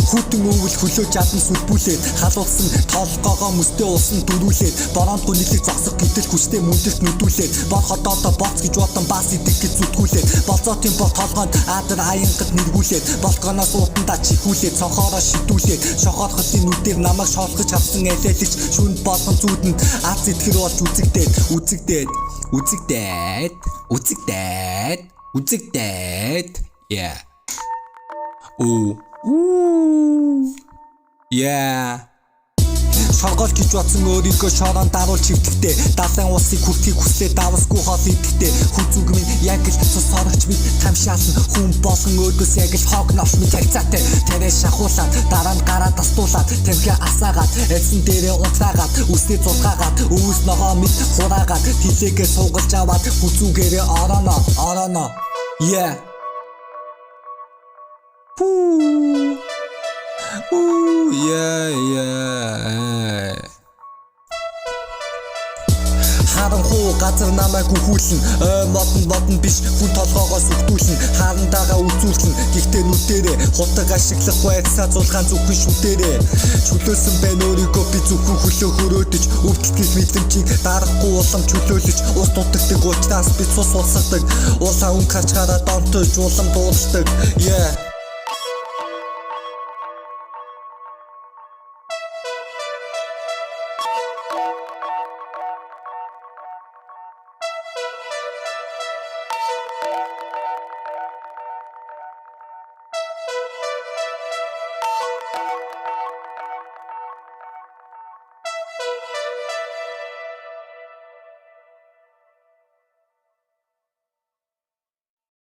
Хүтэн өвөл хөлөө жадан сүлбүүлээд халуулсан толгоогоо мөстэй улсан дөрүүлээд бороондгүй нэлийг зогсох гэтэл хүчтэй мөндөрт нүдүүлээд бод хотоодоо боц гэж бодон бас идэх гэж зүтгүүлээд болцоотын бод толгойд адар аянгад нэргүүлээд болтгоноос уутандаа чихүүлээд цонхоороо шидүүлээд шохоор хотын нүдээр намайг шоолгож авсан элэлэгч шүнд болгон зүудэнд аз итгэр болж үзэгдээд yeah. Yeah. Шоргоол гэж бодсон өөрийгөө шороон даруул чивтгэдэй далайн улсыг хүртхийг хүслээ давсгүй хол идэхтэй хүзүг минь яг л цус орогч минь тамшаална хүн болон өөдөөс яг л хогноос минь цагцаатай тэрэ шахуулаад дараа нь гараа тастуулаад тэрхээ асаагаад эцэн дээрээ унтраагаад үстэй зулгаагаад өвс ногоо мэд хураагаад тилээгээ суугалж аваад хүзүүгээрээ орооно yeah. Yeah. Харанхуу газар намайг үхүүлэн модон биш хүн толгоогоос үхтүүлэн харандаага үзүүлэн гэхдээ нүдэрээ хутаг ашиглах байцаа зулгаан зүгхэн шүдэрээ чөлөөсөн байна өөрийгөө би зүгхэн хөлөө хөрөөдөж өвдөлтгөл мэдрэмжийг дарахгүй улам чөлөөлөж ус дутагдаг учраас би цус улсадаг улаан өнгө хачгаараа донтож улам дуулдаг yeah.